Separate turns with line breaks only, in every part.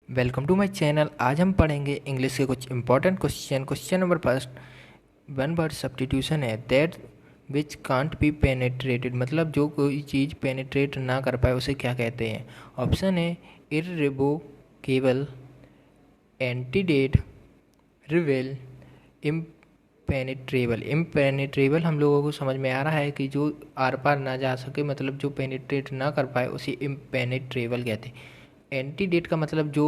Welcome to my channel. आज हम पढ़ेंगे इंग्लिश के कुछ important question. Question number first, one word substitution है। That which can't be penetrated, मतलब जो कोई चीज़ पेनेट्रेट ना कर पाए उसे क्या कहते हैं। ऑप्शन है इररिवोकेबल, एंटीडेट, रिवेल, इम्पेनेट्रेबल। इम्पेनेट्रेबल हम लोगों को समझ में आ रहा है कि जो आर पार ना जा सके, मतलब जो पेनिट्रेट ना कर पाए उसे इम्पेनेट्रेबल कहते हैं। एंटीडेट का मतलब जो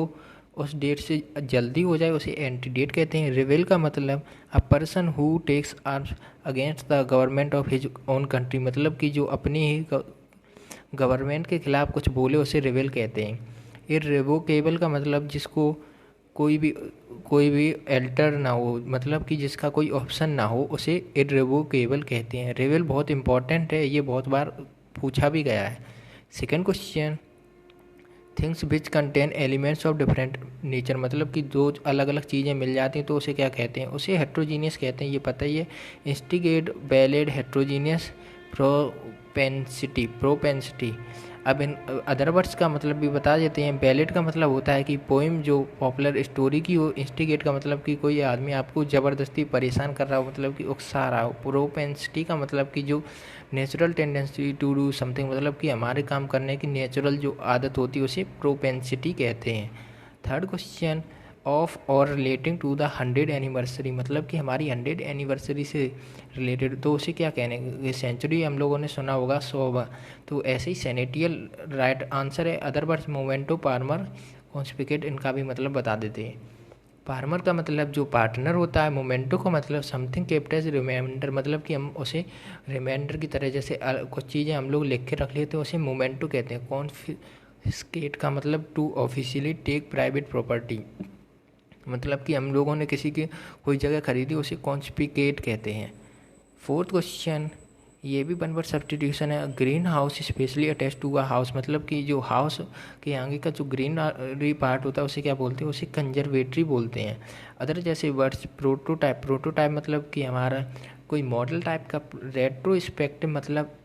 उस डेट से जल्दी हो जाए उसे एंटीडेट कहते हैं। रिवेल का मतलब a person who takes arms against the government of his own country, मतलब कि जो अपनी ही गवर्नमेंट के खिलाफ कुछ बोले उसे रिवेल कहते हैं। इररिवोकेबल का मतलब जिसको कोई भी अल्टर ना हो, मतलब कि जिसका कोई ऑप्शन ना हो, उसे इररिवोकेबल कहते हैं। रिवेल बहुत इंपॉर्टेंट है, ये बहुत बार पूछा भी गया है। Second question, things which contain elements of different nature, मतलब कि दो अलग अलग चीज़ें मिल जाती हैं तो उसे क्या कहते हैं, उसे हेट्रोजीनियस कहते हैं, ये पता ही है। Instigate, valid, heterogeneous, propensity. अब इन अदर वर्ड्स का मतलब भी बता देते हैं। वैलिड का मतलब होता है कि पोइम जो पॉपुलर स्टोरी की हो। इंस्टिगेट का मतलब कि कोई आदमी आपको ज़बरदस्ती परेशान कर रहा हो, मतलब कि उकसा रहा हो। प्रोपेंसिटी का मतलब कि जो natural tendency to do something, मतलब कि हमारे काम करने की नेचुरल जो आदत होती है उसे प्रोपेंसिटी कहते हैं। थर्ड क्वेश्चन, ऑफ और रिलेटिंग टू द 100 एनिवर्सरी, मतलब कि हमारी 100 एनिवर्सरी से रिलेटेड, तो उसे क्या कहने। सेंचुरी हम लोगों ने सुना होगा 100, तो ऐसे ही सेनेटियल राइट आंसर है। अदर वर्ड्स मोमेंटो, पार्मर, कॉन्स्पिकेट, इनका भी मतलब बता देते हैं। पार्मर का मतलब जो पार्टनर होता है। मोमेंटो का मतलब समथिंग केप्ट एज रिमाइंडर, मतलब कि हम उसे रिमाइंडर की तरह, जैसे कुछ चीज़ें हम लोग लिख के रख लेते हैं उसे मोमेंटो कहते हैं। कॉन्फिस्केट का मतलब to officially take private property, मतलब कि हम लोगों ने किसी की कोई जगह खरीदी उसे कॉन्स्पिकेट कहते हैं। फोर्थ क्वेश्चन, ये भी वन वर्ड सब्स्टिट्यूशन है। Green house specially attach to a house, मतलब कि जो हाउस के आगे का जो ग्रीनरी पार्ट होता है उसे क्या बोलते हैं, उसे कंजर्वेटरी बोलते हैं। अदर जैसे वर्ड्स, प्रोटोटाइप। प्रोटोटाइप मतलब कि हमारा कोई मॉडल टाइप का। रेट्रोस्पेक्टिव मतलब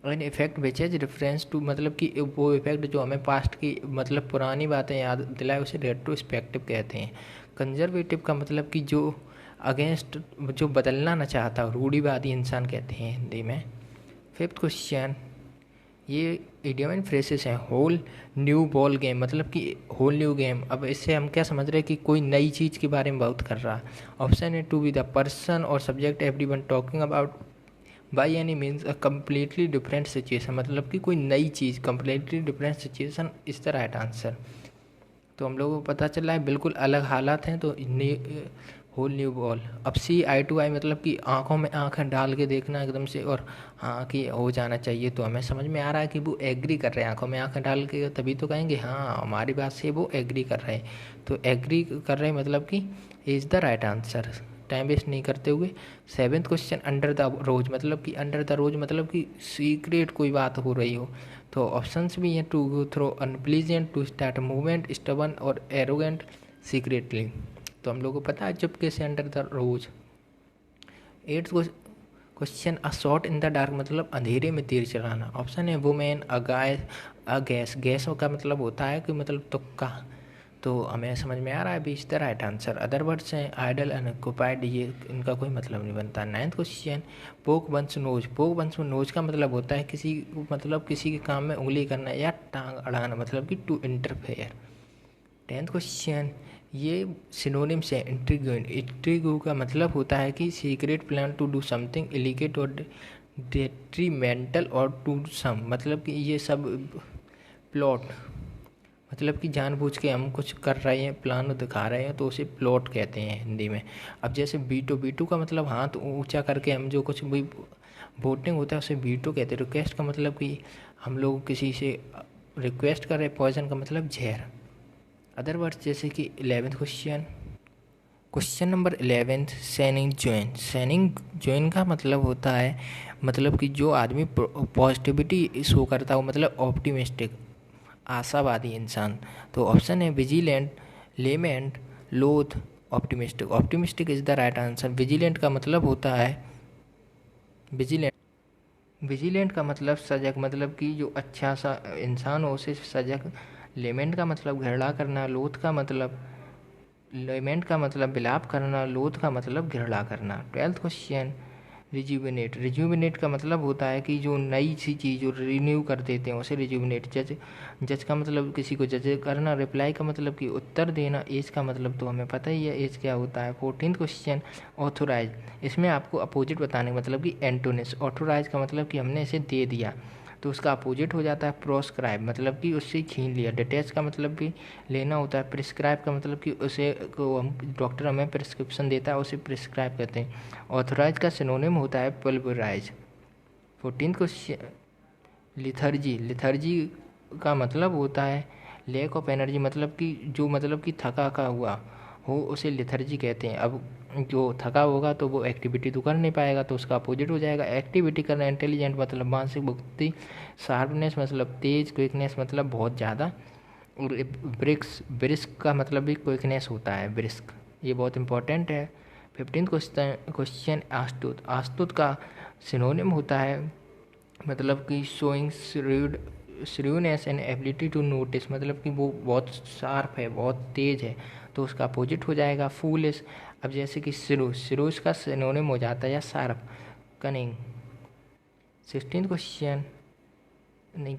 an effect which is reference to, मतलब कि वो इफेक्ट जो हमें पास्ट की मतलब पुरानी बातें याद दिलाए उसे रेट्रोस्पेक्टिव कहते हैं। कंजर्वेटिव का मतलब कि जो अगेंस्ट, जो बदलना न चाहता, रूढ़िवादी इंसान कहते हैं हिंदी में। फिफ्थ क्वेश्चन, ये इडियम एंड फ्रेसेस हैं। होल न्यू बॉल गेम, मतलब कि होल न्यू गेम। अब इससे हम क्या समझ रहे हैं कि कोई नई चीज़ के बारे में बात कर रहा है। ऑप्शन है टू बी द पर्सन और subject everyone talking about by any means a completely different situation, मतलब कि कोई नई चीज़, completely different situation is the right answer. तो हम लोगों को पता चला है बिल्कुल अलग हालात हैं, तो होल न्यू बॉल। अब सी आई टू आई, मतलब कि आंखों में आंखें डाल के देखना एकदम से, और हाँ कि हो जाना चाहिए, तो हमें समझ में आ रहा है कि वो एग्री कर रहे हैं। आंखों में आंखें डाल के तभी तो कहेंगे हाँ हमारी बात से वो एग्री कर रहे हैं। तो एग्री कर रहे हैं मतलब कि is the right answer, time waste नहीं करते हुए। Seventh question, under the rose, मतलब कि अंडर द रोज मतलब कि सीक्रेट कोई बात हो रही हो। तो ऑप्शंस भी हैं, to go through, unpleasant, to start movement, stubborn और एरोगेंट, सीक्रेटली। तो हम लोग को पता है चुपके से under the rose. Eighth question, a shot in the dark, मतलब अंधेरे में तीर चलाना। ऑप्शन है women, a guy, a guess. Guess का मतलब होता है कि मतलब तुक्का, तो हमें समझ में आ रहा है बीच the right answer. Other words हैं आइडल, अनऑक्युपाइड, ये इनका कोई मतलब नहीं बनता। Ninth question, poke one's nose. Poke one's nose का मतलब होता है किसी, मतलब किसी के काम में उंगली करना या टांग अड़ाना, मतलब कि टू इंटरफेयर। टेंथ क्वेश्चन, ये सिनोनिम्स है। इंट्रिग्यू, इंट्रिग्यू का मतलब होता है कि secret plan to do something illegit और डेट्रीमेंटल और टू सम, मतलब कि ये सब प्लॉट, मतलब कि जानबूझ के हम कुछ कर रहे हैं, प्लान दिखा रहे हैं, तो उसे प्लॉट कहते हैं हिंदी में। अब जैसे बीटो, बीटो का मतलब हाथ ऊंचा करके हम जो कुछ भी वोटिंग होता है उसे बीटो कहते हैं। रिक्वेस्ट का मतलब कि हम लोग किसी से रिक्वेस्ट कर रहे हैं। पॉइजन का मतलब जहर। अदर वर्ड्स जैसे कि 11th question, question number 11, signing join. Signing join का मतलब होता है, मतलब कि जो आदमी पॉजिटिविटी शो करता हो, मतलब ऑप्टिमिस्टिक, आशावादी इंसान। तो ऑप्शन है विजिलेंट, लेमेंट, लोथ, optimistic. Optimistic is the right answer. Vigilant का मतलब होता है, विजिलेंट, विजिलेंट का मतलब सजग, मतलब कि जो अच्छा सा इंसान हो उसे सजग। लेमेंट का मतलब घिरला करना, लेमेंट का मतलब विलाप करना, लोथ का मतलब घिरला करना। 12th क्वेश्चन, रिज्यूविनेट का मतलब होता है कि जो नई सी चीज़ जो रिन्यू कर देते हैं उसे रिज्यूविनेट। जज का मतलब किसी को जज करना। रिप्लाई का मतलब कि उत्तर देना। एज का मतलब तो हमें पता ही है एज क्या होता है। 14th क्वेश्चन, ऑथोराइज, इसमें आपको अपोजिट बताने का मतलब कि एंटोनिम्स। ऑथोराइज का मतलब कि हमने इसे दे दिया, तो उसका अपोजिट हो जाता है प्रोस्क्राइब, मतलब कि उससे छीन लिया। डिटैच का मतलब भी लेना होता है। प्रिस्क्राइब का मतलब कि उसे को हम डॉक्टर हमें प्रिस्क्रिप्शन देता है, उसे प्रिस्क्राइब कहते हैं। ऑथोराइज का सिनोनिम होता है पल्वराइज। 14th क्वेश्चन, लिथर्जी का मतलब होता है लैक ऑफ एनर्जी, मतलब कि थका का हुआ हो उसे लिथर्जी कहते हैं। अब जो थका होगा तो वो एक्टिविटी तो कर नहीं पाएगा, तो उसका अपोजिट हो जाएगा एक्टिविटी करना। इंटेलिजेंट मतलब मानसिक बुद्धि। शार्पनेस मतलब तेज। क्विकनेस मतलब बहुत ज़्यादा। और ब्रिस्क का मतलब भी क्विकनेस होता है, ब्रिस्क, ये बहुत इंपॉर्टेंट है। 15th क्वेश्चन, आस्तुत का सिनोनिम होता है मतलब कि showing shrewdness and ability to notice, मतलब कि वो बहुत शार्प है, बहुत तेज है, तो उसका अपोजिट हो जाएगा फूलिश। अब जैसे कि श्रूस का सिनोनिम हो जाता है या शार्प, कनिंग। 16th क्वेश्चन, नहीं,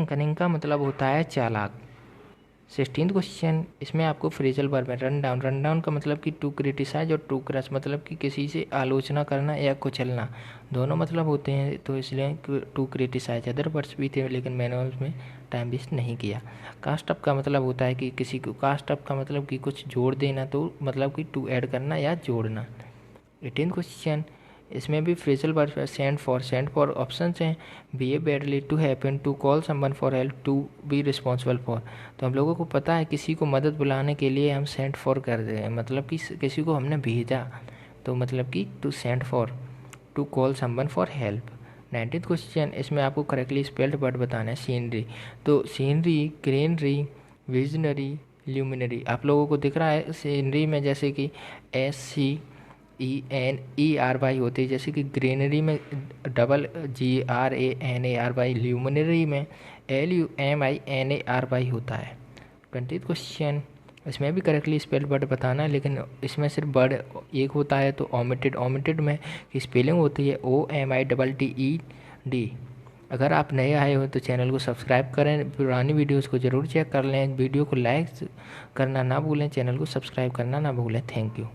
कनिंग का मतलब होता है चालाक। 16th क्वेश्चन, इसमें आपको फ्रेजल वर्ब है रन डाउन का मतलब कि टू क्रिटिसाइज और टू क्रश, मतलब कि किसी से आलोचना करना या कुचलना, दोनों मतलब होते हैं, तो इसलिए टू क्रिटिसाइज। अदर वर्ड्स भी थे लेकिन मैंने उसमें टाइम वेस्ट नहीं किया। कास्ट अप का मतलब होता है कि किसी को, कास्ट अप का मतलब कि कुछ जोड़ देना, तो मतलब कि टू ऐड करना या जोड़ना। 18th क्वेश्चन, इसमें भी फ्रेजल वर्ब है सेंड फॉर ऑप्शंस हैं behave badly, to happen, to call someone for help, to be responsible for. तो हम लोगों को पता है किसी को मदद बुलाने के लिए हम सेंड फॉर कर रहे हैं, मतलब कि किसी को हमने भेजा, तो मतलब कि to send for, to call someone for help. 19th question, इसमें आपको करेक्टली स्पेल्ड वर्ड बताना है सीनरी। तो सीनरी, ग्रीनरी, विजनरी, ल्यूमिनरी, आप लोगों को दिख रहा है सीनरी में जैसे कि SCENERY होती है, जैसे कि ग्रीनरी में GRANARY, ल्यूमिनरी में LUMINARY होता है। 20th क्वेश्चन, इसमें भी करेक्टली स्पेल्ड वर्ड बताना है, लेकिन इसमें सिर्फ वर्ड एक होता है, तो ओमिटेड में की स्पेलिंग होती है OMITTED। अगर आप नए आए हो तो चैनल को सब्सक्राइब करें, पुरानी वीडियोस को ज़रूर चेक कर लें, वीडियो को लाइक करना ना भूलें, चैनल को सब्सक्राइब करना ना भूलें। Thank you.